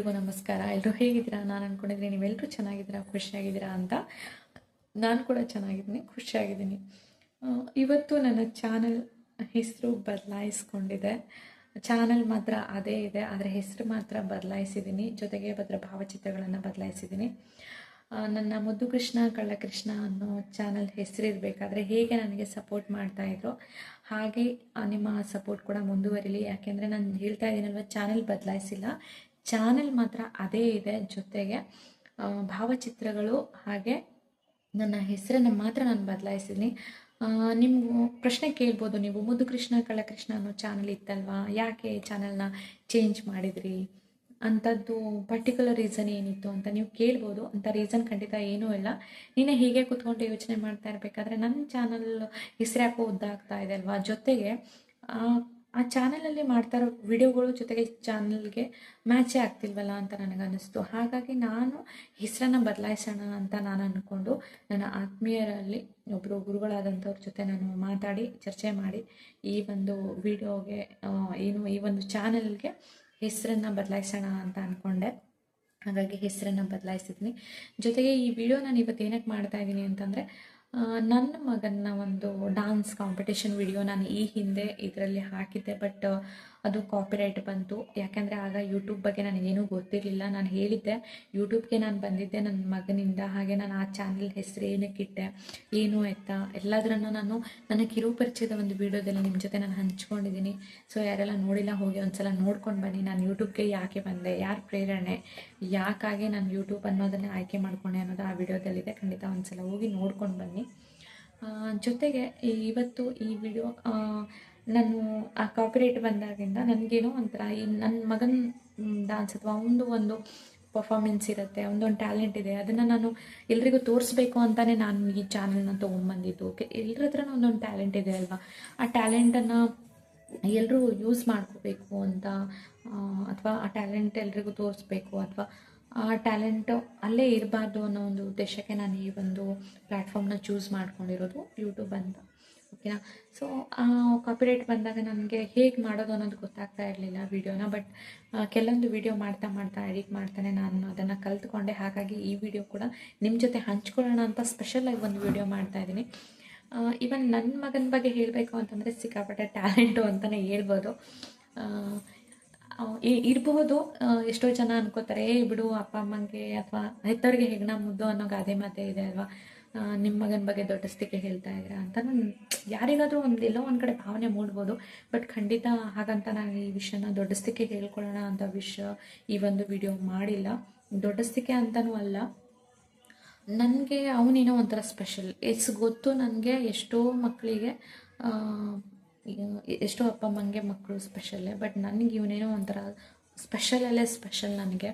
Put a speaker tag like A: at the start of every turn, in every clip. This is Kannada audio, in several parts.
A: ಎಲ್ರಿಗೂ ನಮಸ್ಕಾರ. ಎಲ್ಲರೂ ಹೇಗಿದ್ದೀರಾ? ನಾನು ಅಂದ್ಕೊಂಡಿದ್ದೀನಿ ನೀವೆಲ್ಲರೂ ಚೆನ್ನಾಗಿದ್ದೀರಾ, ಖುಷಿಯಾಗಿದ್ದೀರಾ ಅಂತ. ನಾನು ಕೂಡ ಚೆನ್ನಾಗಿದ್ದೀನಿ, ಖುಷಿಯಾಗಿದ್ದೀನಿ. ಇವತ್ತು ನನ್ನ ಚಾನಲ್ ಹೆಸರು ಬದಲಾಯಿಸ್ಕೊಂಡಿದೆ. ಚಾನಲ್ ಮಾತ್ರ ಅದೇ ಇದೆ, ಆದರೆ ಹೆಸರು ಮಾತ್ರ ಬದಲಾಯಿಸಿದ್ದೀನಿ. ಜೊತೆಗೆ ಅದರ ಭಾವಚಿತ್ರಗಳನ್ನು ಬದಲಾಯಿಸಿದ್ದೀನಿ. ನನ್ನ ಮುದ್ದು ಕೃಷ್ಣ ಕಳ್ಳಕೃಷ್ಣ ಅನ್ನೋ ಚಾನಲ್ ಹೆಸರಿರಬೇಕಾದ್ರೆ ಹೇಗೆ ನನಗೆ ಸಪೋರ್ಟ್ ಮಾಡ್ತಾಯಿದ್ರು ಹಾಗೆ ನಿಮ್ಮ ಸಪೋರ್ಟ್ ಕೂಡ ಮುಂದುವರಿಲಿ. ಯಾಕೆಂದರೆ ನಾನು ಹೇಳ್ತಾ ಇದ್ದೀನಲ್ವ, ಚಾನಲ್ ಬದಲಾಯಿಸಿಲ್ಲ, ಚಾನಲ್ ಮಾತ್ರ ಅದೇ ಇದೆ. ಜೊತೆಗೆ ಭಾವಚಿತ್ರಗಳು ಹಾಗೆ ನನ್ನ ಹೆಸರನ್ನು ಮಾತ್ರ ನಾನು ಬದಲಾಯಿಸಿದ್ದೀನಿ. ನೀವು ಪ್ರಶ್ನೆ ಕೇಳ್ಬೋದು, ನೀವು ಮುದ್ದು ಕೃಷ್ಣ ಕಳ್ಳಕೃಷ್ಣ ಅನ್ನೋ ಚಾನಲ್ ಇತ್ತಲ್ವಾ, ಯಾಕೆ ಚಾನಲ್ನ ಚೇಂಜ್ ಮಾಡಿದ್ರಿ ಅಂಥದ್ದು ಪರ್ಟಿಕ್ಯುಲರ್ ರೀಸನ್ ಏನಿತ್ತು ಅಂತ ನೀವು ಕೇಳ್ಬೋದು. ಅಂಥ ರೀಸನ್ ಖಂಡಿತ ಏನೂ ಇಲ್ಲ. ನೀನೇ ಹೀಗೆ ಕೂತ್ಕೊಂಡು ಯೋಚನೆ ಮಾಡ್ತಾ ಇರಬೇಕಾದ್ರೆ ನನ್ನ ಚಾನಲ್ ಹೆಸರು ಯಾಕೋ ಉದ್ದಾಗ್ತಾ ಇದೆ ಅಲ್ವಾ, ಜೊತೆಗೆ ಆ ಚಾನಲಲ್ಲಿ ಮಾಡ್ತಾ ಇರೋ ವಿಡಿಯೋಗಳು ಜೊತೆಗೆ ಚಾನಲ್ಗೆ ಮ್ಯಾಚೇ ಆಗ್ತಿಲ್ವಲ್ಲ ಅಂತ ನನಗನ್ನಿಸ್ತು. ಹಾಗಾಗಿ ನಾನು ಹೆಸರನ್ನು ಬದಲಾಯಿಸೋಣ ಅಂತ ನಾನು ಅಂದ್ಕೊಂಡು ನನ್ನ ಆತ್ಮೀಯರಲ್ಲಿ ಒಬ್ಬರು ಗುರುಗಳಾದಂಥವ್ರ ಜೊತೆ ನಾನು ಮಾತಾಡಿ ಚರ್ಚೆ ಮಾಡಿ ಈ ಒಂದು ವಿಡಿಯೋಗೆ ಈ ಒಂದು ಚಾನಲ್ಗೆ ಹೆಸರನ್ನು ಬದಲಾಯಿಸೋಣ ಅಂತ ಅಂದ್ಕೊಂಡೆ. ಹಾಗಾಗಿ ಹೆಸರನ್ನು ಬದಲಾಯಿಸಿದ್ದೀನಿ. ಜೊತೆಗೆ ಈ ವಿಡಿಯೋ ನಾನು ಇವತ್ತು ಏನಕ್ಕೆ ಮಾಡ್ತಾ ಇದ್ದೀನಿ ಅಂತಂದರೆ, ನನ್ನ ಮಗನ ಒಂದು ಡಾನ್ಸ್ ಕಾಂಪಿಟೇಷನ್ ವಿಡಿಯೋ ನಾನು ಈ ಹಿಂದೆ ಇದರಲ್ಲಿ ಹಾಕಿದ್ದೆ. ಬಟ್ ಅದು ಕಾಪಿರೈಟ್ ಬಂತು. ಯಾಕೆಂದರೆ ಆಗ ಯೂಟ್ಯೂಬ್ ಬಗ್ಗೆ ನನಗೇನೂ ಗೊತ್ತಿರಲಿಲ್ಲ. ನಾನು ಹೇಳಿದ್ದೆ ಯೂಟ್ಯೂಬ್ಗೆ ನಾನು ಬಂದಿದ್ದೆ ನನ್ನ ಮಗನಿಂದ, ಹಾಗೆ ನಾನು ಆ ಚಾನಲ್ ಹೆಸರು ಏನಕ್ಕಿಟ್ಟೆ ಏನು ಎತ್ತ ಎಲ್ಲದರನ್ನು ನಾನು ನನ್ನ ಕಿರು ಪರಿಚಯದ ಒಂದು ವಿಡಿಯೋದಲ್ಲಿ ನಿಮ್ಮ ಜೊತೆ ನಾನು ಹಂಚ್ಕೊಂಡಿದ್ದೀನಿ. ಸೊ ಯಾರೆಲ್ಲ ನೋಡಿಲ್ಲ ಹೋಗಿ ಒಂದ್ಸಲ ನೋಡ್ಕೊಂಡು ಬನ್ನಿ. ನಾನು ಯೂಟ್ಯೂಬ್ಗೆ ಯಾಕೆ ಬಂದೆ, ಯಾರು ಪ್ರೇರಣೆ, ಯಾಕಾಗಿ ನಾನು ಯೂಟ್ಯೂಬ್ ಅನ್ನೋದನ್ನೇ ಆಯ್ಕೆ ಮಾಡ್ಕೊಂಡೆ ಅನ್ನೋದು ಆ ವಿಡಿಯೋದಲ್ಲಿದೆ. ಖಂಡಿತ ಒಂದ್ಸಲ ಹೋಗಿ ನೋಡ್ಕೊಂಡು ಬನ್ನಿ. ಜೊತೆಗೆ ಇವತ್ತು ಈ ವಿಡಿಯೋ ನಾನು ಆ ಕಾಪಿರೈಟ್ ಬಂದಾಗಿಂದ ನನಗೇನೋ ಒಂಥರ ಈ ನನ್ನ ಮಗನ ಡಾನ್ಸ್ ಅಥವಾ ಒಂದು ಪರ್ಫಾರ್ಮೆನ್ಸ್ ಇರುತ್ತೆ, ಒಂದೊಂದು ಟ್ಯಾಲೆಂಟ್ ಇದೆ, ಅದನ್ನು ನಾನು ಎಲ್ರಿಗೂ ತೋರಿಸ್ಬೇಕು ಅಂತಲೇ ನಾನು ಈ ಚಾನಲ್ನ ತೊಗೊಂಬಂದಿದ್ದು. ಎಲ್ಲರ ಹತ್ರನೂ ಒಂದೊಂದು ಟ್ಯಾಲೆಂಟ್ ಇದೆ ಅಲ್ವಾ, ಆ ಟ್ಯಾಲೆಂಟನ್ನು ಎಲ್ಲರೂ ಯೂಸ್ ಮಾಡ್ಕೋಬೇಕು ಅಂತ, ಅಥವಾ ಆ ಟ್ಯಾಲೆಂಟ್ ಎಲ್ರಿಗೂ ತೋರಿಸ್ಬೇಕು, ಅಥವಾ ಆ ಟ್ಯಾಲೆಂಟು ಅಲ್ಲೇ ಇರಬಾರ್ದು ಅನ್ನೋ ಒಂದು ಉದ್ದೇಶಕ್ಕೆ ನಾನು ಈ ಒಂದು ಪ್ಲ್ಯಾಟ್ಫಾರ್ಮ್ನ ಚೂಸ್ ಮಾಡ್ಕೊಂಡಿರೋದು, ಯೂಟ್ಯೂಬ್ ಅಂತ. ಓಕೆನಾ. ಸೊ ಕಾಪಿರೈಟ್ ಬಂದಾಗ ನನಗೆ ಹೇಗೆ ಮಾಡೋದು ಅನ್ನೋದು ಗೊತ್ತಾಗ್ತಾ ಇರಲಿಲ್ಲ ವೀಡಿಯೋನ. ಬಟ್ ಕೆಲವೊಂದು ವೀಡಿಯೋ ಮಾಡ್ತಾ ಎಡಿಟ್ ಮಾಡ್ತಾನೆ ನಾನು ಅದನ್ನು ಕಲ್ತ್ಕೊಂಡೆ. ಹಾಗಾಗಿ ಈ ವಿಡಿಯೋ ಕೂಡ ನಿಮ್ಮ ಜೊತೆ ಹಂಚ್ಕೊಳ್ಳೋಣ ಅಂತ ಸ್ಪೆಷಲಾಗಿ ಒಂದು ವಿಡಿಯೋ ಮಾಡ್ತಾಯಿದ್ದೀನಿ. ಇವನ್ ನನ್ನ ಮಗನ ಬಗ್ಗೆ ಹೇಳಬೇಕು ಅಂತಂದರೆ ಸಿಕ್ಕಾಪಟ್ಟೆ ಟ್ಯಾಲೆಂಟು ಅಂತಲೇ ಹೇಳ್ಬೋದು. ಇರಬಹುದು, ಎಷ್ಟೋ ಜನ ಅನ್ಕೋತಾರೆ ಬಿಡು ಅಪ್ಪ ಅಮ್ಮಂಗೆ ಅಥವಾ ಹೆತ್ತವ್ರಿಗೆ ಹೆಗ್ಣ ಮುದ್ದು ಅನ್ನೋ ಗಾದೆ ಮಾತೇ ಇದೆ ಅಲ್ವಾ, ನಿಮ್ಮ ಮಗನ ಬಗ್ಗೆ ದೊಡ್ಡಸ್ತಿಕೆ ಹೇಳ್ತಾ ಇದ್ದೀರಾ ಅಂತ ಯಾರಿಗಾದರೂ ಎಲ್ಲೋ ಒಂದು ಕಡೆ ಭಾವನೆ ಮೂಡ್ಬೋದು. ಬಟ್ ಖಂಡಿತ ಹಾಗಂತ ನಾನು ಈ ವಿಷಯನ ದೊಡ್ಡಸ್ತಿಕೆ ಹೇಳ್ಕೊಳ್ಳೋಣ ಅಂತ ಈ ಒಂದು ವಿಡಿಯೋ ಮಾಡಿಲ್ಲ. ದೊಡ್ಡಸ್ತಿಕೆ ಅಂತಲೂ ಅಲ್ಲ, ನನಗೆ ಅವನೇನೋ ಒಂಥರ ಸ್ಪೆಷಲ್. ಗೊತ್ತು ನನಗೆ ಎಷ್ಟೋ ಮಕ್ಕಳಿಗೆ ಎಷ್ಟೋ ಅಪ್ಪ ಅಮ್ಮಂಗೆ ಮಕ್ಕಳು ಸ್ಪೆಷಲ್ಲೇ, ಬಟ್ ನನಗೆ ಇವನೇನೋ ಒಂಥರ ಸ್ಪೆಷಲಲ್ಲೇ ಸ್ಪೆಷಲ್ ನನಗೆ.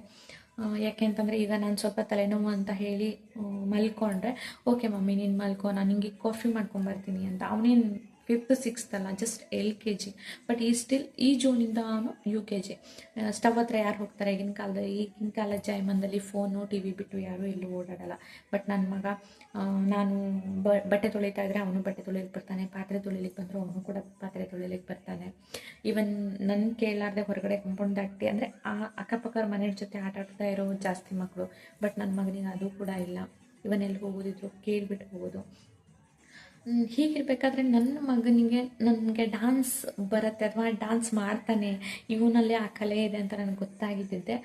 A: ಯಾಕೆ ಅಂತಂದರೆ ಈಗ ನಾನು ಸ್ವಲ್ಪ ತಲೆನೋವು ಅಂತ ಹೇಳಿ ಮಲ್ಕೊಂಡ್ರೆ, ಓಕೆ ಮಮ್ಮಿ ನೀನು ಮಲ್ಕೊ, ನಾನು ಹಿಂಗೆ ಕಾಫಿ ಮಾಡ್ಕೊಂಬರ್ತೀನಿ ಅಂತ. ಅವನೇನು 5th 6th ಅಲ್ಲ, ಜಸ್ಟ್ LKG. ಬಟ್ ಈ ಜೂನಿಂದ ಅವನು UKG. ಸ್ಟವ್ ಹತ್ರ ಯಾರು ಹೋಗ್ತಾರೆ ಈಗಿನ ಕಾಲದ ಜಾಯಮಾನದಲ್ಲಿ? ಫೋನು TV ಬಿಟ್ಟು ಯಾರೂ ಎಲ್ಲೂ ಓಡಾಡಲ್ಲ. ಬಟ್ ನನ್ನ ಮಗ, ನಾನು ಬಟ್ಟೆ ತೊಳಿತಾ ಇದ್ದರೆ ಅವನು ಬಟ್ಟೆ ತೊಳಿಲಿಕ್ಕೆ ಬರ್ತಾನೆ, ಪಾತ್ರೆ ತೊಳಿಲಿಕ್ಕೆ ಬಂದರೂ ಅವನು ಕೂಡ ಪಾತ್ರೆ ತೊಳಿಲಿಕ್ಕೆ ಬರ್ತಾನೆ. ಈವನ್ ನನ್ನ ಕೇಳಲಾರ್ದೆ ಹೊರಗಡೆ ಕಾಂಪೌಂಡ್ ದಾಟಿ ಅಂದರೆ ಅಕ್ಕಪಕ್ಕದ ಮನೆಯ ಜೊತೆ ಆಟ ಆಡ್ತಾ ಇರೋ ಜಾಸ್ತಿ ಮಕ್ಕಳು. ಬಟ್ ನನ್ನ ಮಗನಿಗೆ ಅದು ಕೂಡ ಇಲ್ಲ. ಇವನ್ ಎಲ್ಲಿ ಹೋಗೋದಿದ್ರು ಕೇಳಿಬಿಟ್ಟು ಹೋಗೋದು. ಹೀಗಿರಬೇಕಾದ್ರೆ ನನ್ನ ಮಗನಿಗೆ ನನಗೆ ಡಾನ್ಸ್ ಬರುತ್ತೆ ಅಥವಾ ಡಾನ್ಸ್ ಮಾಡ್ತಾನೆ, ಇವನಲ್ಲಿ ಆ ಕಲೆ ಇದೆ ಅಂತ ನನಗೆ ಗೊತ್ತಾಗಿದ್ದಿದ್ದೆ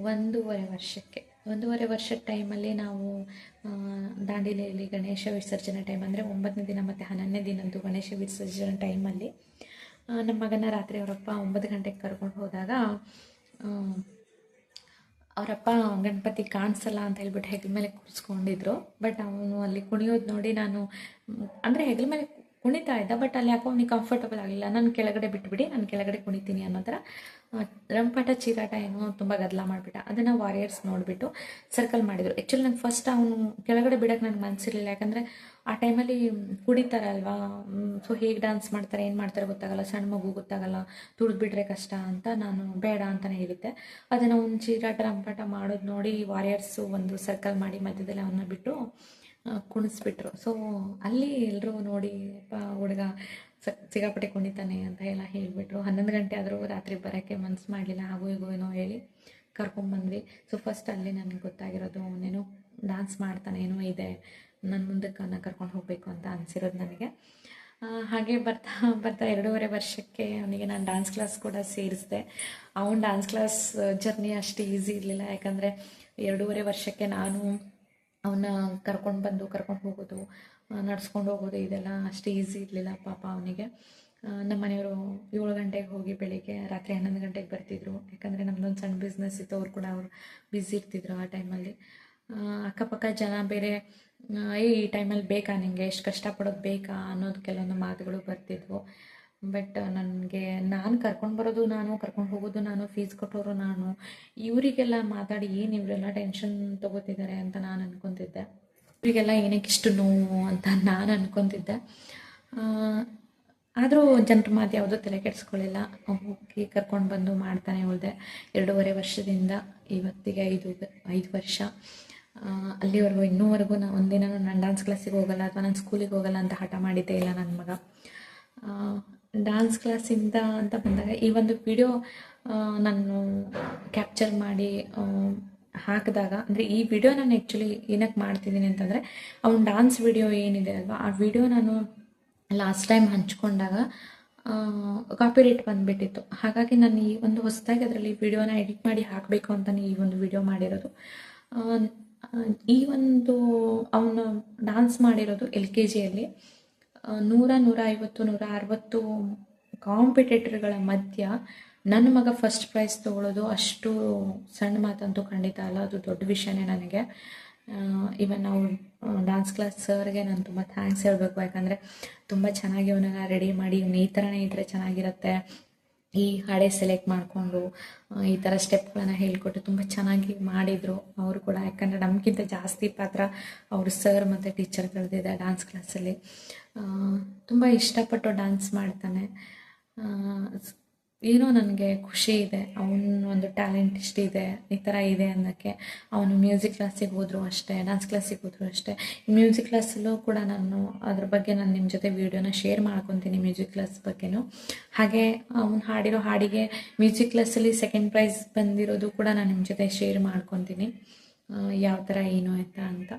A: 1.5 ವರ್ಷದ ಟೈಮಲ್ಲಿ ನಾವು ದಾಂಡೇಲಿಯಲ್ಲಿ ಗಣೇಶ ವಿಸರ್ಜನೆ ಟೈಮ್ ಅಂದರೆ 9ನೇ ದಿನ ಮತ್ತು 11ನೇ ದಿನದ್ದು ಗಣೇಶ ವಿಸರ್ಜನೆ ಟೈಮಲ್ಲಿ ನಮ್ಮ ಮಗನ ರಾತ್ರಿ ಅವರಪ್ಪ 9 ಗಂಟೆಗೆ ಕರ್ಕೊಂಡು ಹೋದಾಗ ಅವರಪ್ಪ ಗಣಪತಿ ಕಾಣಿಸಲ್ಲ ಅಂತ ಹೇಳ್ಬಿಟ್ಟು ಹೆಗಲ ಮೇಲೆ ಕೂರಿಸ್ಕೊಂಡಿದ್ರು. ಬಟ್ ಅವನು ಅಲ್ಲಿ ಕುಣಿಯೋದು ನೋಡಿ ನಾನು ಅಂದರೆ ಹೆಗಲ ಮೇಲೆ ಕುಣಿತಾ ಇದ್ದ, ಬಟ್ ಅಲ್ಲಿ ಯಾಕೋ ಅವನಿಗೆ ಕಂಫರ್ಟಬಲ್ ಆಗಲಿಲ್ಲ. ನಾನು ಕೆಳಗಡೆ ಬಿಟ್ಬಿಡಿ, ನಾನು ಕೆಳಗಡೆ ಕುಣಿತೀನಿ ಅನ್ನೋ ಥರ ರಂಪಾಟ ಚೀರಾಟ ಏನೋ ತುಂಬ ಗದ್ದಲ ಮಾಡಿಬಿಟ್ಟ. ಅದನ್ನು ವಾರಿಯರ್ಸ್ ನೋಡಿಬಿಟ್ಟು ಸರ್ಕಲ್ ಮಾಡಿದರು. ಆ್ಯಕ್ಚುಲಿ ನಂಗೆ ಫಸ್ಟ್ ಅವನು ಕೆಳಗಡೆ ಬಿಡೋಕ್ಕೆ ನನಗೆ ಮನಸ್ಸಿರಲಿಲ್ಲ. ಯಾಕಂದರೆ ಆ ಟೈಮಲ್ಲಿ ಕುಡಿತಾರಲ್ವಾ, ಸೊ ಹೇಗೆ ಡಾನ್ಸ್ ಮಾಡ್ತಾರೆ ಏನು ಮಾಡ್ತಾರೆ ಗೊತ್ತಾಗಲ್ಲ, ಸಣ್ಣ ಮಗು ಗೊತ್ತಾಗಲ್ಲ, ತುಳಿದು ಬಿಟ್ಟರೆ ಕಷ್ಟ ಅಂತ ನಾನು ಬೇಡ ಅಂತಲೇ ಹೇಳಿದ್ದೆ. ಅದನ್ನು ಅವ್ನು ಚೀರಾಟ ರಂಪಾಟ ಮಾಡೋದು ನೋಡಿ ವಾರಿಯರ್ಸು ಒಂದು ಸರ್ಕಲ್ ಮಾಡಿ ಮಧ್ಯದಲ್ಲಿ ಅವನ್ನ ಬಿಟ್ಟು ಕುಣಿಸ್ಬಿಟ್ರು. ಸೊ ಅಲ್ಲಿ ಎಲ್ಲರೂ ನೋಡಿ ಹುಡುಗ ಸಿಕ್ಕಾಪಟ್ಟೆ ಕುಣಿತಾನೆ ಅಂತ ಎಲ್ಲ ಹೇಳಿಬಿಟ್ರು. 11 ಗಂಟೆ ಆದರೂ ರಾತ್ರಿ ಬರೋಕ್ಕೆ ಮನಸ್ಸು ಮಾಡಲಿಲ್ಲ. ಹಾಗೂ ಹೀಗೂ ಏನೋ ಹೇಳಿ ಕರ್ಕೊಂಡ್ಬಂದ್ವಿ. ಸೊ ಫಸ್ಟ್ ಅಲ್ಲಿ ನನಗೆ ಗೊತ್ತಾಗಿರೋದು ಅವನೇನೋ ಡ್ಯಾನ್ಸ್ ಮಾಡ್ತಾನೆ, ಏನೋ ಇದೆ ನನ್ನ ಮುಂದಕ್ಕೆ ಕರ್ಕೊಂಡು ಹೋಗಬೇಕು ಅಂತ ಅನಿಸಿರೋದು ನನಗೆ. ಹಾಗೆ ಬರ್ತಾ ಬರ್ತಾ 2.5 ವರ್ಷಕ್ಕೆ ಅವನಿಗೆ ನಾನು ಡ್ಯಾನ್ಸ್ ಕ್ಲಾಸ್ ಕೂಡ ಸೇರಿಸಿದೆ. ಅವನ ಡ್ಯಾನ್ಸ್ ಕ್ಲಾಸ್ ಜರ್ನಿ ಅಷ್ಟು ಈಸಿ ಇರಲಿಲ್ಲ, ಯಾಕಂದರೆ 2.5 ವರ್ಷಕ್ಕೆ ನಾನು ಅವನ್ನ ಕರ್ಕೊಂಡು ಹೋಗೋದು, ನಡ್ಸ್ಕೊಂಡು ಹೋಗೋದು ಇದೆಲ್ಲ ಅಷ್ಟು ಈಸಿ ಇರಲಿಲ್ಲ ಪಾಪ ಅವನಿಗೆ. ನಮ್ಮ ಮನೆಯವರು 7 ಗಂಟೆಗೆ ಹೋಗಿ ಬೆಳಿಗ್ಗೆ ರಾತ್ರಿ 11 ಗಂಟೆಗೆ ಬರ್ತಿದ್ರು, ಯಾಕಂದರೆ ನಮ್ಮದೊಂದು ಸಣ್ಣ ಬಿಸ್ನೆಸ್ ಇತ್ತು. ಅವ್ರು ಕೂಡ ಬ್ಯುಸಿ ಇರ್ತಿದ್ರು ಆ ಟೈಮಲ್ಲಿ. ಅಕ್ಕಪಕ್ಕ ಜನ ಬೇರೆ ಈ ಟೈಮಲ್ಲಿ ಬೇಕಾ ನಿನಗೆ, ಎಷ್ಟು ಕಷ್ಟಪಡೋದು ಬೇಕಾ ಅನ್ನೋದು ಕೆಲವೊಂದು ಮಾತುಗಳು ಬರ್ತಿದ್ವು. ಬಟ್ ನನಗೆ ನಾನು ಕರ್ಕೊಂಡು ಬರೋದು ನಾನು, ಕರ್ಕೊಂಡು ಹೋಗೋದು ನಾನು, ಫೀಸ್ ಕೊಟ್ಟೋರು ನಾನು, ಇವರಿಗೆಲ್ಲ ಮಾತಾಡಿ ಏನು ಇವರೆಲ್ಲ ಟೆನ್ಷನ್ ತೊಗೋತಿದ್ದಾರೆ ಅಂತ ನಾನು ಅನ್ಕೊತಿದ್ದೆ. ಇವರಿಗೆಲ್ಲ ಏನಕ್ಕೆ ಇಷ್ಟು ನೋವು ಅಂತ ನಾನು ಅನ್ಕೊತಿದ್ದೆ. ಆದರೂ ಜನರ ಮಾತು ಯಾವುದೂ ತಲೆ ಕೆಡಿಸ್ಕೊಳ್ಳಿಲ್ಲ. ಹೋಗಿ ಕರ್ಕೊಂಡು ಬಂದು ಮಾಡ್ತಾನೆ ಉಳಿದೆ. 2.5 ವರ್ಷದಿಂದ ಇವತ್ತಿಗೆ 5 ವರ್ಷ. ಅಲ್ಲಿವರೆಗೂ ಇನ್ನೂವರೆಗೂ ಒಂದಿನ ನಾನು ಡ್ಯಾನ್ಸ್ ಕ್ಲಾಸಿಗೆ ಹೋಗಲ್ಲ ಅಥವಾ ನಾನು ಸ್ಕೂಲಿಗೆ ಹೋಗಲ್ಲ ಅಂತ ಹಠ ಮಾಡಿದ್ದೇ ಇಲ್ಲ ನನ್ನ ಮಗ. ಡ್ಯಾನ್ಸ್ ಕ್ಲಾಸಿಂದ ಅಂತ ಬಂದಾಗ ಈ ಒಂದು ವಿಡಿಯೋ ನಾನು ಕ್ಯಾಪ್ಚರ್ ಮಾಡಿ ಹಾಕಿದಾಗ, ಅಂದರೆ ಈ ವಿಡಿಯೋ ನಾನು ಆ್ಯಕ್ಚುಲಿ ಏನಕ್ಕೆ ಮಾಡ್ತಿದ್ದೀನಿ ಅಂತಂದರೆ, ಅವ್ನ ಡ್ಯಾನ್ಸ್ ವಿಡಿಯೋ ಏನಿದೆ ಅಲ್ವಾ, ಆ ವಿಡಿಯೋ ನಾನು ಲಾಸ್ಟ್ ಟೈಮ್ ಹಂಚ್ಕೊಂಡಾಗ ಕಾಪಿರೈಟ್ ಬಂದುಬಿಟ್ಟಿತ್ತು. ಹಾಗಾಗಿ ನಾನು ಈ ಒಂದು ಹೊಸದಾಗಿ ಅದರಲ್ಲಿ ವಿಡಿಯೋನ ಎಡಿಟ್ ಮಾಡಿ ಹಾಕಬೇಕು ಅಂತಲೇ ಈ ಒಂದು ವಿಡಿಯೋ ಮಾಡಿರೋದು. ಈ ಒಂದು ಅವನು ಡ್ಯಾನ್ಸ್ ಮಾಡಿರೋದು LKGಯಲ್ಲಿ 100, 150, 160 ಕಾಂಪಿಟೇಟರ್ಗಳ ಮಧ್ಯ ನನ್ನ ಮಗ ಫಸ್ಟ್ ಪ್ರೈಸ್ ತೊಗೊಳ್ಳೋದು ಅಷ್ಟು ಸಣ್ಣ ಮಾತಂತೂ ಖಂಡಿತ ಅಲ್ಲ, ಅದು ದೊಡ್ಡ ವಿಷಯನೇ ನನಗೆ. ಇವನ್ ನಾವು ಡ್ಯಾನ್ಸ್ ಕ್ಲಾಸ್ ಸರ್ಗೆ ನಾನು ತುಂಬ ಥ್ಯಾಂಕ್ಸ್ ಹೇಳಬೇಕು, ಯಾಕಂದರೆ ತುಂಬ ಚೆನ್ನಾಗಿ ಅವನನ್ನು ರೆಡಿ ಮಾಡಿ, ಇವನು ಈ ಥರನೇ ಇದ್ದರೆ ಚೆನ್ನಾಗಿರುತ್ತೆ, ಈ ಹಾಡೇ ಸೆಲೆಕ್ಟ್ ಮಾಡಿಕೊಂಡು ಈ ಥರ ಸ್ಟೆಪ್ಗಳನ್ನು ಹೇಳಿಕೊಟ್ಟು ತುಂಬ ಚೆನ್ನಾಗಿ ಮಾಡಿದರು ಅವರು ಕೂಡ. ಯಾಕಂದರೆ ನಮಗಿಂತ ಜಾಸ್ತಿ ಪಾತ್ರ ಅವರು ಸರ್ ಮತ್ತು ಟೀಚರ್ಗಳದ್ದಿದೆ ಡ್ಯಾನ್ಸ್ ಕ್ಲಾಸಲ್ಲಿ. ತುಂಬ ಇಷ್ಟಪಟ್ಟು ಡ್ಯಾನ್ಸ್ ಮಾಡ್ತಾನೆ. ಏನೋ ನನಗೆ ಖುಷಿ ಇದೆ, ಅವನ ಒಂದು ಟ್ಯಾಲೆಂಟ್ ಇಷ್ಟಿದೆ, ಈ ಥರ ಇದೆ ಅನ್ನೋಕ್ಕೆ. ಅವನು ಮ್ಯೂಸಿಕ್ ಕ್ಲಾಸಿಗೆ ಹೋದರೂ ಅಷ್ಟೇ, ಡ್ಯಾನ್ಸ್ ಕ್ಲಾಸಿಗೆ ಹೋದರೂ ಅಷ್ಟೇ. ಮ್ಯೂಸಿಕ್ ಕ್ಲಾಸಲ್ಲೂ ಕೂಡ ನಾನು ಅದ್ರ ಬಗ್ಗೆ ನಾನು ನಿಮ್ಮ ಜೊತೆ ವೀಡಿಯೋನ ಶೇರ್ ಮಾಡ್ಕೊತೀನಿ, ಮ್ಯೂಸಿಕ್ ಕ್ಲಾಸ್ ಬಗ್ಗೆನೂ. ಹಾಗೆ ಅವನು ಹಾಡಿರೋ ಹಾಡಿಗೆ ಮ್ಯೂಸಿಕ್ ಕ್ಲಾಸಲ್ಲಿ 2nd ಪ್ರೈಸ್ ಬಂದಿರೋದು ಕೂಡ ನಾನು ನಿಮ್ಮ ಜೊತೆ ಶೇರ್ ಮಾಡ್ಕೊತೀನಿ, ಯಾವ ಥರ ಏನು ಅಂತ.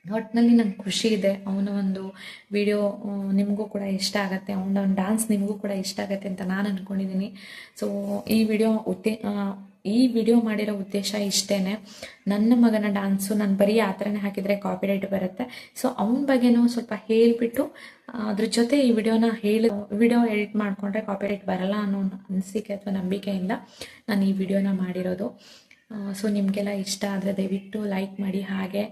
A: ಒಟ್ಟಿನಲ್ಲಿ ನಂಗೆ ಖುಷಿ ಇದೆ. ಅವನ ಒಂದು ವಿಡಿಯೋ ನಿಮಗೂ ಕೂಡ ಇಷ್ಟ ಆಗುತ್ತೆ, ಅವನ ಡ್ಯಾನ್ಸ್ ನಿಮಗೂ ಕೂಡ ಇಷ್ಟ ಆಗುತ್ತೆ ಅಂತ ನಾನು ಅಂದ್ಕೊಂಡಿದ್ದೀನಿ. ಸೊ ಈ ವಿಡಿಯೋ ಮಾಡಿರೋ ಉದ್ದೇಶ ಇಷ್ಟೇ. ನನ್ನ ಮಗನ ಡ್ಯಾನ್ಸು ನಾನು ಬರೀ ಆ ಥರನೇ ಹಾಕಿದರೆ ಕಾಪಿರೈಟ್ ಬರುತ್ತೆ. ಸೊ ಅವನ ಬಗ್ಗೆನೂ ಸ್ವಲ್ಪ ಹೇಳಿಬಿಟ್ಟು ಅದ್ರ ಜೊತೆ ಈ ವಿಡಿಯೋ ಎಡಿಟ್ ಮಾಡಿಕೊಂಡ್ರೆ ಕಾಪಿರೈಟ್ ಬರಲ್ಲ ಅನ್ನೋ ಅನಿಸಿಕೆ ಅಥವಾ ನಂಬಿಕೆಯಿಂದ ನಾನು ಈ ವಿಡಿಯೋನ ಮಾಡಿರೋದು. ಸೊ ನಿಮಗೆಲ್ಲ ಇಷ್ಟ ಆದರೆ ದಯವಿಟ್ಟು ಲೈಕ್ ಮಾಡಿ. ಹಾಗೆ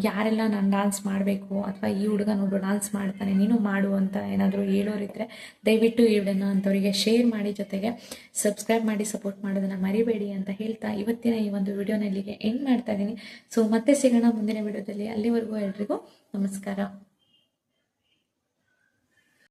A: ಯಾರೆಲ್ಲ ನಾನು ಡ್ಯಾನ್ಸ್ ಮಾಡಬೇಕು ಅಥವಾ ಈ ಹುಡುಗ ನೋಡು ಡ್ಯಾನ್ಸ್ ಮಾಡ್ತಾನೆ ನೀನು ಮಾಡು ಅಂತ ಏನಾದರೂ ಹೇಳೋರಿದ್ದರೆ ದಯವಿಟ್ಟು ಈ ವಿಡಿಯೋನ ಅಂಥವರಿಗೆ ಶೇರ್ ಮಾಡಿ, ಜೊತೆಗೆ ಸಬ್ಸ್ಕ್ರೈಬ್ ಮಾಡಿ ಸಪೋರ್ಟ್ ಮಾಡೋದನ್ನು ಮರಿಬೇಡಿ ಅಂತ ಹೇಳ್ತಾ ಇವತ್ತಿನ ಈ ಒಂದು ವಿಡಿಯೋನ ಇಲ್ಲಿಗೆ ಎಂಡ್ ಮಾಡ್ತಾ ಇದ್ದೀನಿ. ಸೊ ಮತ್ತೆ ಸಿಗೋಣ ಮುಂದಿನ ವಿಡಿಯೋದಲ್ಲಿ. ಅಲ್ಲಿವರೆಗೂ ಎಲ್ರಿಗೂ ನಮಸ್ಕಾರ.